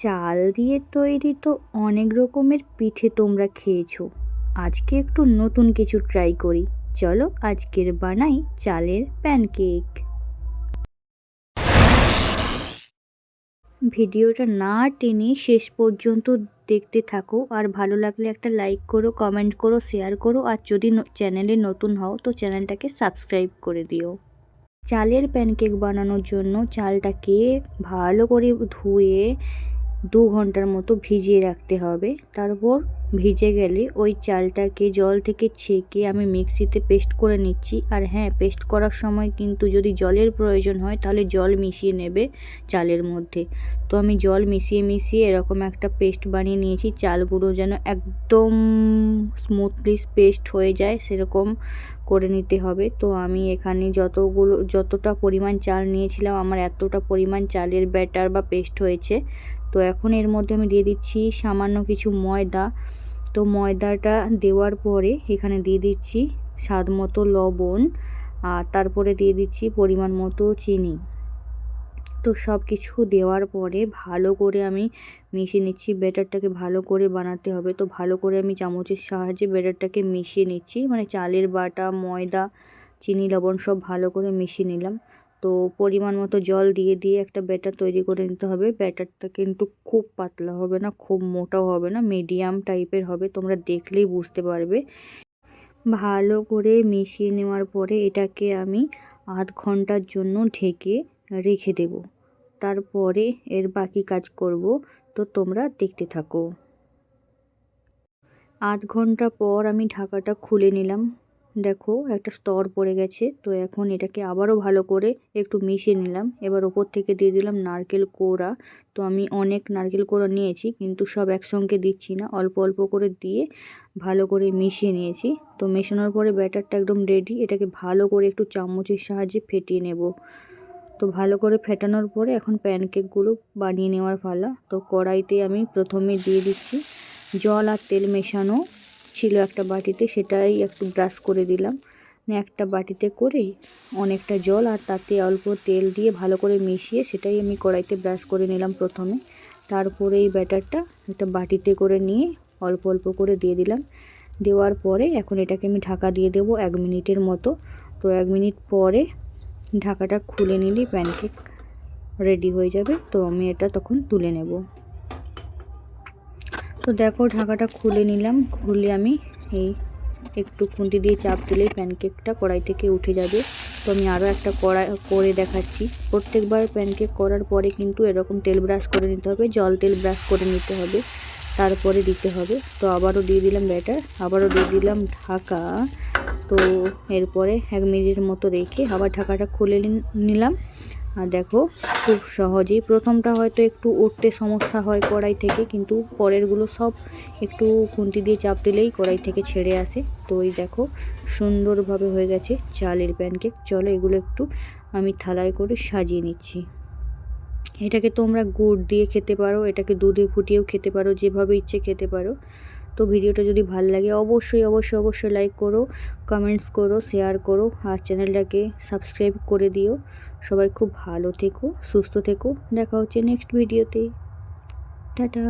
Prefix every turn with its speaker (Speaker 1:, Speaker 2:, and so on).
Speaker 1: চাল দিয়ে তৈরি তো অনেক রকমের পিঠে তোমরা খেয়েছো। আজকে একটু নতুন কিছু ট্রাই করি। চলো আজকের বানাই চালের প্যানকেক। ভিডিওটা না টেনে শেষ পর্যন্ত দেখতে থাকো, আর ভালো লাগলে একটা লাইক করো, কমেন্ট করো, শেয়ার করো, আর যদি চ্যানেলে নতুন হও তো চ্যানেলটাকে সাবস্ক্রাইব করে দিও। চালের প্যানকেক বানানোর জন্য চালটাকে ভালো করে ধুয়ে 2 ঘন্টার মতো ভিজিয়ে রাখতে হবে। তারপর ভিজে গেলে ওই চালটাকে জল থেকে ছেঁকে আমি মিক্সিতে পেস্ট করে নিচ্ছি। আর হ্যাঁ, পেস্ট করার সময় কিন্তু যদি জলের প্রয়োজন হয় তাহলে জল মিশিয়ে নেবে চালের মধ্যে। তো আমি জল মিশিয়ে মিশিয়ে এরকম একটা পেস্ট বানিয়ে নিয়েছি। চালগুলো যেন একদম স্মুথলি পেস্ট হয়ে যায় সেরকম করে নিতে হবে। তো আমি এখানে যতটা পরিমাণ চাল নিয়েছিলাম, আমার এতটা পরিমাণ চালের ব্যাটার বা পেস্ট হয়েছে। তো এখন এর মধ্যে আমি দিয়ে দিচ্ছি সামান্য কিছু ময়দা। তো ময়দাটা দেওয়ার পরে এখানে দিয়ে দিচ্ছি স্বাদ মতো লবণ, আর তারপরে দিয়ে দিচ্ছি পরিমাণ মতো চিনি। তো সব কিছু দেওয়ার পরে ভালো করে আমি মিশিয়ে নিচ্ছি। ব্যাটারটাকে ভালো করে বানাতে হবে। তো ভালো করে আমি চামচের সাহায্যে ব্যাটারটাকে মিশিয়ে নিচ্ছি, মানে চালের বাটা, ময়দা, চিনি, লবণ সব ভালো করে মিশিয়ে নিলাম। তো পরিমাণ মতো জল দিয়ে দিয়ে একটা ব্যাটার তৈরি করে নিতে হবে। ব্যাটারটা কিন্তু খুব পাতলা হবে না, খুব মোটাও হবে না, মিডিয়াম টাইপের হবে। তোমরা দেখলেই বুঝতে পারবে। ভালো করে মিশিয়ে নেওয়ার পরে এটাকে আমি আধ ঘন্টার জন্য ঢেকে রেখে দেব। তারপরে এর বাকি কাজ করব। তো তোমরা দেখতে থাকো। আধ ঘন্টা পর আমি ঢাকাটা খুলে নিলাম। দেখো একটা স্তর পড়ে গেছে। তো এখন এটাকে আবারও ভালো করে একটু মিশিয়ে নিলাম। এবার ওপর থেকে দিয়ে দিলাম নারকেল কোড়া। তো আমি অনেক নারকেল কোড়া নিয়েছি, কিন্তু সব একসঙ্গে দিচ্ছি না, অল্প অল্প করে দিয়ে ভালো করে মিশিয়ে নিয়েছি। তো মেশানোর পরে ব্যাটারটা একদম রেডি। এটাকে ভালো করে একটু চামচের সাহায্যে ফেটিয়ে নেব। তো ভালো করে ফেটানোর পরে এখন প্যানকেকগুলো বানিয়ে নেওয়ার পালা। তো কড়াইতে আমি প্রথমে দিয়ে দিচ্ছি জল আর তেল মেশানো ছিল একটা বাটিতে, সেটাই একটু ব্রাশ করে দিলাম। একটা বাটিতে করে অনেকটা জল আর তাতে অল্প তেল দিয়ে ভালো করে মিশিয়ে সেটাই আমি কড়াইতে ব্রাশ করে নিলাম প্রথমে। তারপরে এই ব্যাটারটা একটা বাটিতে করে নিয়ে অল্প অল্প করে দিয়ে দিলাম। দেওয়ার পরে এখন এটাকে আমি ঢাকা দিয়ে দেবো 1 মিনিটের মতো। তো 1 মিনিট পরে ঢাকাটা খুলে নিলেই প্যানকেক রেডি হয়ে যাবে। তো আমি এটা তখন তুলে নেব। তো দেখো ঢাকাটা খুলে নিলাম। খুলে আমি এই একটু খুন্তি দিয়ে চাপ দিলেই প্যানকেকটা কড়াই থেকে উঠে যাবে। তো আমি আরও একটা করে দেখাচ্ছি। প্রত্যেকবার প্যানকেক করার পরে কিন্তু এরকম তেল ব্রাশ করে নিতে হবে, জল তেল ব্রাশ করে নিতে হবে, তারপরে দিতে হবে। তো আবারও দিয়ে দিলাম ব্যাটার, আবারও দিয়ে দিলাম ঢাকা। তো এরপরে 1 মিনিটের মতো রেখে আবার ঢাকাটা খুলে নিলাম। আর দেখো খুব সহজেই, প্রথমটা হয়তো একটু উঠতে সমস্যা হয় কড়াই থেকে, কিন্তু পরেরগুলো সব একটু খুন্তি দিয়ে চাপ দিলেই কড়াই থেকে ছেড়ে আসে। তো এই দেখো সুন্দরভাবে হয়ে গেছে চালের প্যানকেক। চলো এগুলো একটু আমি থালায় করে সাজিয়ে নিচ্ছি। এটাকে তোমরা গুড় দিয়ে খেতে পারো, এটাকে দুধে ফুটিয়েও খেতে পারো, যেভাবে ইচ্ছে খেতে পারো। তো ভিডিওটা যদি ভালো লাগে অবশ্যই অবশ্যই অবশ্যই লাইক করো, কমেন্টস করো, শেয়ার করো, আর চ্যানেলটাকে সাবস্ক্রাইব করে দিও। সবাই খুব ভালো থেকো, সুস্থ থেকো। দেখা হচ্ছে নেক্সট ভিডিওতে। টাটা।